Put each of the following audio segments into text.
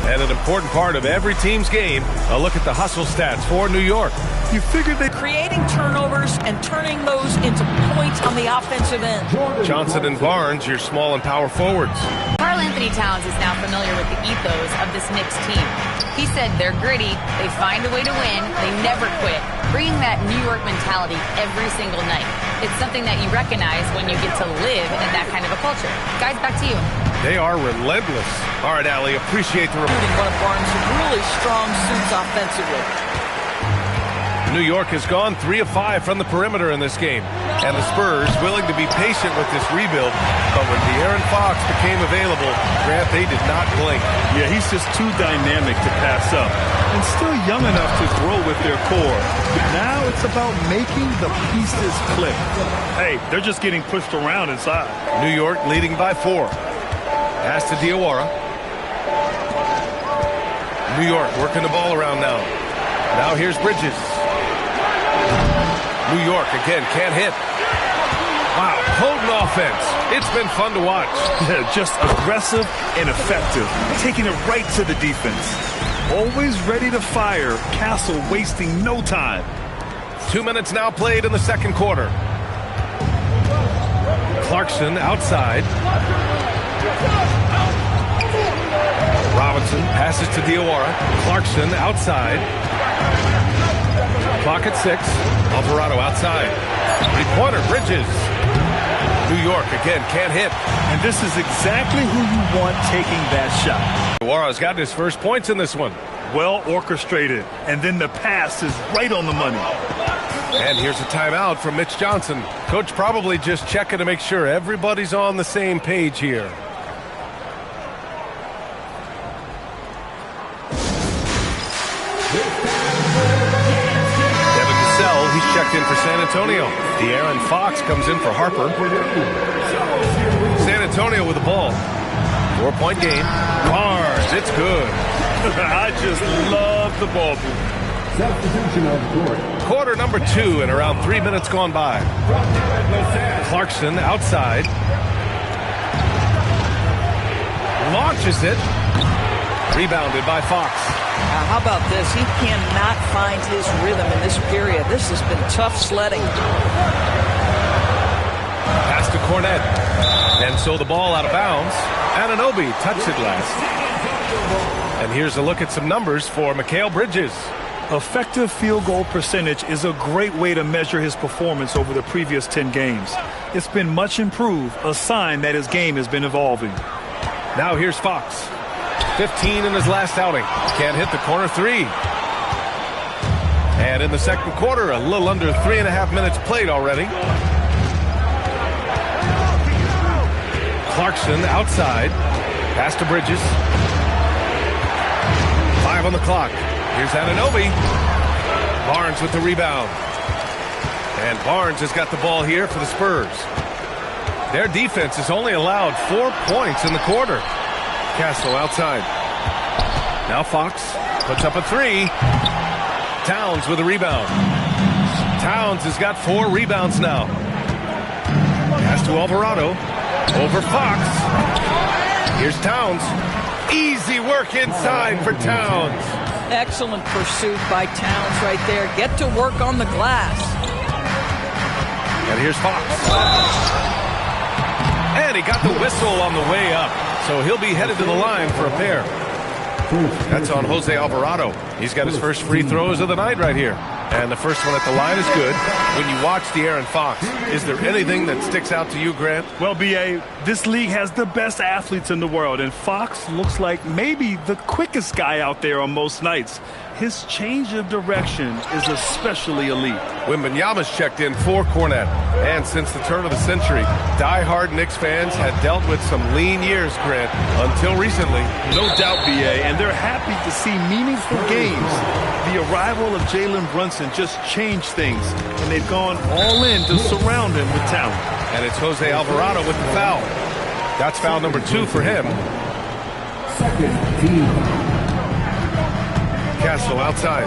And an important part of every team's game, a look at the hustle stats for New York. You figured they creating turnovers and turning those into points on the offensive end. Johnson and Barnes, your small and power forwards. Karl-Anthony Towns is now familiar with the ethos of this Knicks team. He said they're gritty, they find a way to win, they never quit, bringing that New York mentality every single night. It's something that you recognize when you get to live in that kind of a culture. Guys, back to you. They are relentless. All right, Allie, appreciate the report. One of Barnes' really strong suits offensively. New York has gone 3 of 5 from the perimeter in this game. And the Spurs willing to be patient with this rebuild. But when De'Aaron Fox became available, Grant, they did not blink. Yeah, he's just too dynamic to pass up. And still young enough to grow with their core. Now it's about making the pieces click. Hey, they're just getting pushed around inside. New York leading by 4. Pass to Diawara. New York working the ball around now. Now here's Bridges. New York again can't hit. Wow, potent offense. It's been fun to watch. Yeah, just aggressive and effective. Taking it right to the defense. Always ready to fire. Castle wasting no time. 2 minutes now played in the second quarter. Clarkson outside. Robinson passes to Diawara. Clarkson outside. Clock at 6. Alvarado outside. Three-pointer, Bridges. New York again can't hit. And this is exactly who you want taking that shot. Diawara's gotten his first points in this one. Well orchestrated. And then the pass is right on the money. And here's a timeout from Mitch Johnson. Coach probably just checking to make sure everybody's on the same page here. He's checked in for San Antonio. De'Aaron Fox comes in for Harper. San Antonio with the ball. 4-point game. Barnes, it's good. I just love the ball. Substitution of court. Quarter number 2 and around 3 minutes gone by. Clarkson outside. Launches it. Rebounded by Fox. Now, how about this? He cannot find his rhythm in this period. This has been tough sledding. Pass to Cornette. And so the ball out of bounds. Anunoby touched it last. And here's a look at some numbers for Mikal Bridges. Effective field goal percentage is a great way to measure his performance over the previous 10 games. It's been much improved, a sign that his game has been evolving. Now here's Fox. 15 in his last outing. Can't hit the corner 3. And in the second quarter, a little under 3.5 minutes played already. Clarkson outside. Pass to Bridges. 5 on the clock. Here's Anunoby. Barnes with the rebound. And Barnes has got the ball here for the Spurs. Their defense has only allowed 4 points in the quarter. Castle outside. Now Fox puts up a 3. Towns with a rebound. Towns has got 4 rebounds now. Pass to Alvarado. Over Fox. Here's Towns. Easy work inside for Towns. Excellent pursuit by Towns right there. Get to work on the glass. And here's Fox. And he got the whistle on the way up. So he'll be headed to the line for a pair. That's on Jose Alvarado. He's got his first free throws of the night right here. And the first one at the line is good. When you watch De'Aaron Fox, is there anything that sticks out to you, Grant? Well, B.A., this league has the best athletes in the world, and Fox looks like maybe the quickest guy out there on most nights. His change of direction is especially elite. Wembanyama's checked in for Cornette. And since the turn of the century, die-hard Knicks fans had dealt with some lean years, Grant, until recently. No doubt, B.A., and they're happy to see meaningful games. The arrival of Jalen Brunson just changed things, and they've gone all in to surround him with talent. And it's Jose Alvarado with the foul. That's foul number 2 for him. Second team. Castle outside.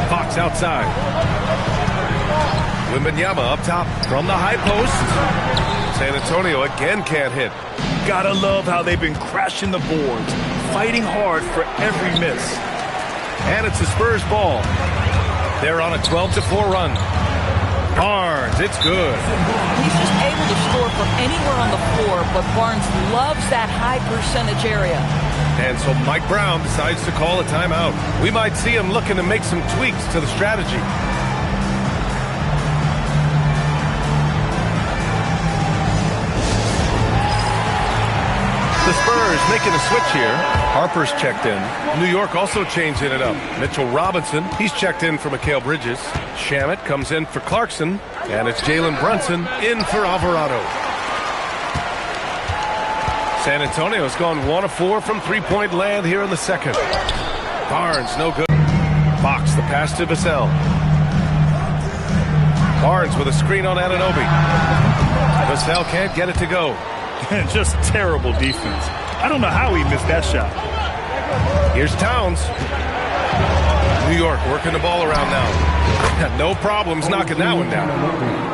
Fox outside. Wembanyama up top from the high post. San Antonio again can't hit. Gotta love how they've been crashing the boards, fighting hard for every miss. And it's the Spurs ball. They're on a 12-4 run. Barnes, it's good. He's just able to score from anywhere on the floor, but Barnes loves that high percentage area. And so Mike Brown decides to call a timeout. We might see him looking to make some tweaks to the strategy. The Spurs making a switch here. Harper's checked in. New York also changing it up. Mitchell Robinson, he's checked in for Mikal Bridges. Shamet comes in for Clarkson. And it's Jalen Brunson in for Alvarado. San Antonio's gone 1 of 4 from three-point land here in the second. Barnes, no good. Fox, the pass to Vassell. Barnes with a screen on Anunoby. Vassell can't get it to go. Just terrible defense. I don't know how he missed that shot. Here's Towns. New York working the ball around now. No problems knocking that one down.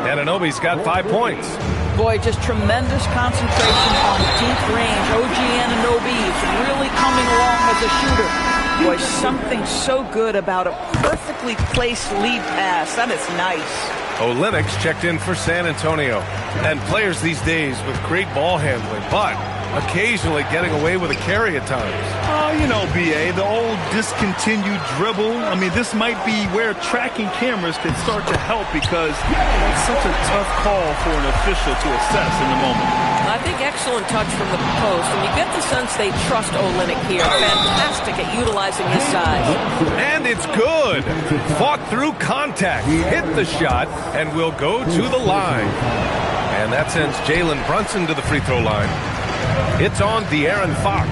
Anunoby's got 5 points. Boy, just tremendous concentration on deep range. OG Anunoby is really coming along as a shooter. Boy, something so good about a perfectly placed lead pass. That is nice. Olynyk's checked in for San Antonio. And players these days with great ball handling, but occasionally getting away with a carry at times. Oh, you know, B.A., the old discontinued dribble. I mean, this might be where tracking cameras can start to help because it's such a tough call for an official to assess in the moment. I think excellent touch from the post, and you get the sense they trust Olynyk here. Fantastic at utilizing his size. And it's good. Fought through contact, hit the shot, and will go to the line. And that sends Jalen Brunson to the free throw line. It's on De'Aaron Fox.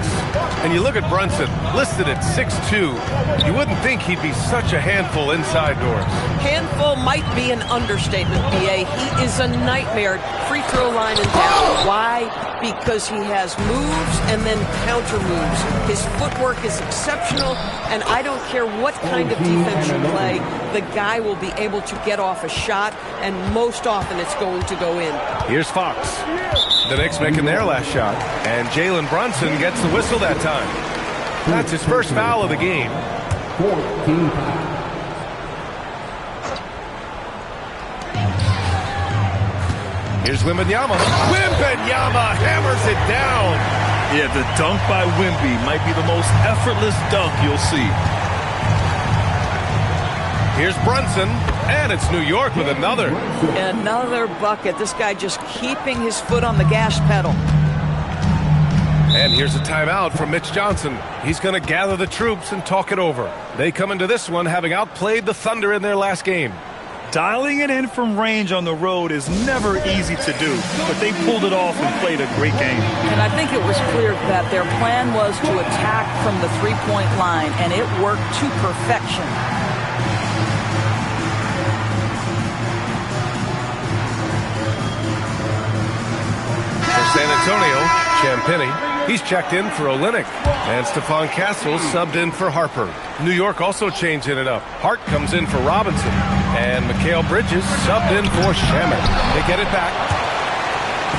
And you look at Brunson, listed at 6'2". You wouldn't think he'd be such a handful inside doors. Handful might be an understatement, B.A. He is a nightmare free throw line and down. Why? Because he has moves and then counter moves. His footwork is exceptional, and I don't care what kind of defense you play, the guy will be able to get off a shot, and most often it's going to go in. Here's Fox. The Knicks making their last shot, and Jalen Brunson gets the whistle that time. That's his first foul of the game. 14 foul. Here's Wembanyama. Wembanyama hammers it down. Yeah, the dunk by Wemby might be the most effortless dunk you'll see. Here's Brunson, and it's New York with another. Another bucket. This guy just keeping his foot on the gas pedal. And here's a timeout from Mitch Johnson. He's going to gather the troops and talk it over. They come into this one having outplayed the Thunder in their last game. Dialing it in from range on the road is never easy to do, but they pulled it off and played a great game. And I think it was clear that their plan was to attack from the three-point line, and it worked to perfection. For San Antonio, Champagnie. He's checked in for Olynyk. And Stephon Castle subbed in for Harper. New York also changing it up. Hart comes in for Robinson. And Mikal Bridges subbed in for Shamet. They get it back.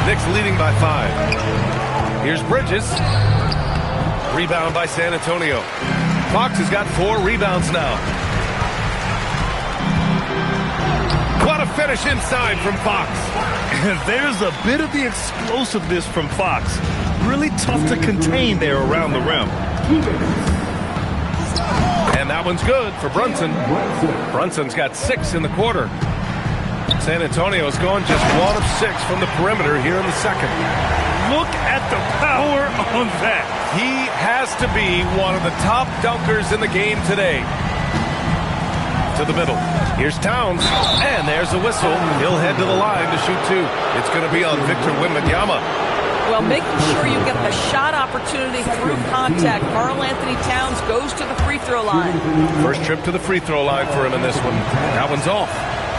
Knicks leading by 5. Here's Bridges. Rebound by San Antonio. Fox has got 4 rebounds now. What a finish inside from Fox. There's a bit of the explosiveness from Fox. Really tough to contain there around the rim. And that one's good for Brunson. Brunson's got 6 in the quarter. San Antonio's gone just 1 of 6 from the perimeter here in the second. Look at the power on that. He has to be one of the top dunkers in the game today. To the middle. Here's Towns. And there's a whistle. He'll head to the line to shoot 2. It's going to be on Victor Wembanyama. Well, making sure you get the shot opportunity through contact. Karl-Anthony Towns goes to the free throw line. First trip to the free throw line for him in this one. That one's off.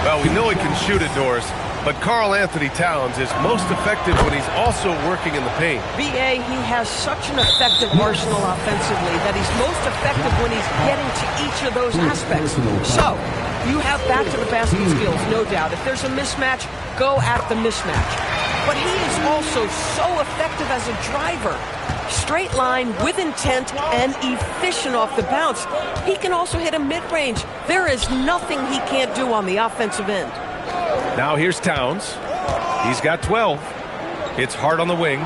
Well, we know he can shoot it, Doris, but Karl-Anthony Towns is most effective when he's also working in the paint. B.A., he has such an effective arsenal offensively that he's most effective when he's getting to each of those aspects. So, you have back to the basket skills, no doubt. If there's a mismatch, go at the mismatch. but he is also so effective as a driver. Straight line with intent and efficient off the bounce. He can also hit a mid-range. There is nothing he can't do on the offensive end. Now here's Towns. He's got 12. It's Hart on the wing.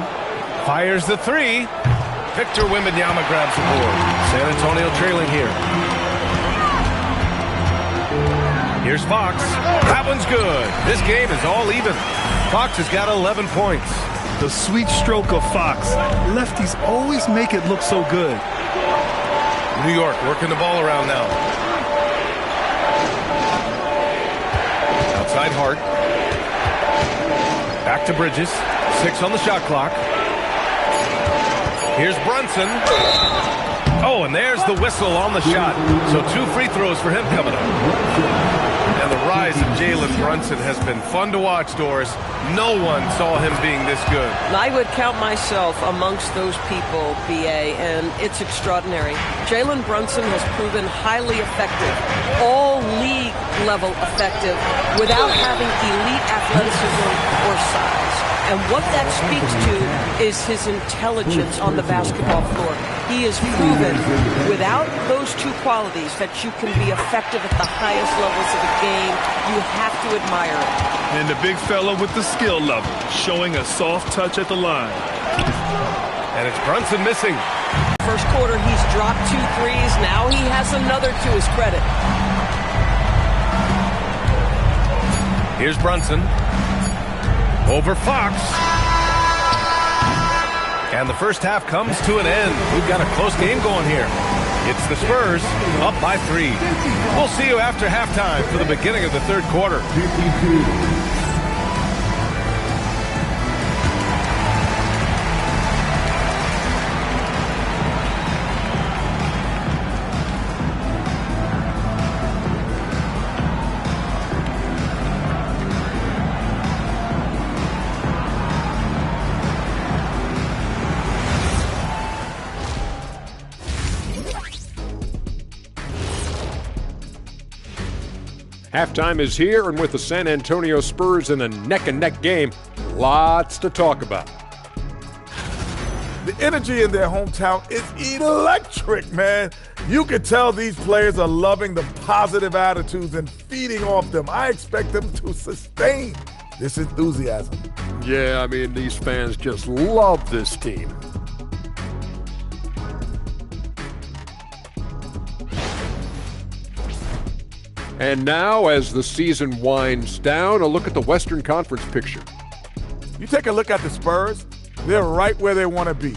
Fires the three. Victor Wembanyama grabs the board. San Antonio trailing here. Here's Fox. That one's good. This game is all even. Fox has got 11 points. The sweet stroke of Fox. Lefties always make it look so good. New York working the ball around now. Outside Hart. Back to Bridges. 6 on the shot clock. Here's Brunson. Oh, and there's the whistle on the shot. So 2 free throws for him coming up. And the rise of Jalen Brunson has been fun to watch, Doris. No one saw him being this good. I would count myself amongst those people, B.A., and it's extraordinary. Jalen Brunson has proven highly effective, all league level effective, without having elite athleticism or size. And what that speaks to is his intelligence on the basketball floor. He has proven without those 2 qualities that you can be effective at the highest levels of the game. You have to admire it. And the big fella with the skill level, showing a soft touch at the line. And it's Brunson missing. First quarter, he's dropped 2 threes. Now he has another to his credit. Here's Brunson. Over Fox. And the first half comes to an end. We've got a close game going here. It's the Spurs up by 3. We'll see you after halftime for the beginning of the third quarter. Halftime is here, and with the San Antonio Spurs in a neck-and-neck game, lots to talk about. The energy in their hometown is electric, man. You can tell these players are loving the positive attitudes and feeding off them. I expect them to sustain this enthusiasm. Yeah, I mean, these fans just love this team. And now, as the season winds down, a look at the Western Conference picture. You take a look at the Spurs, they're right where they want to be.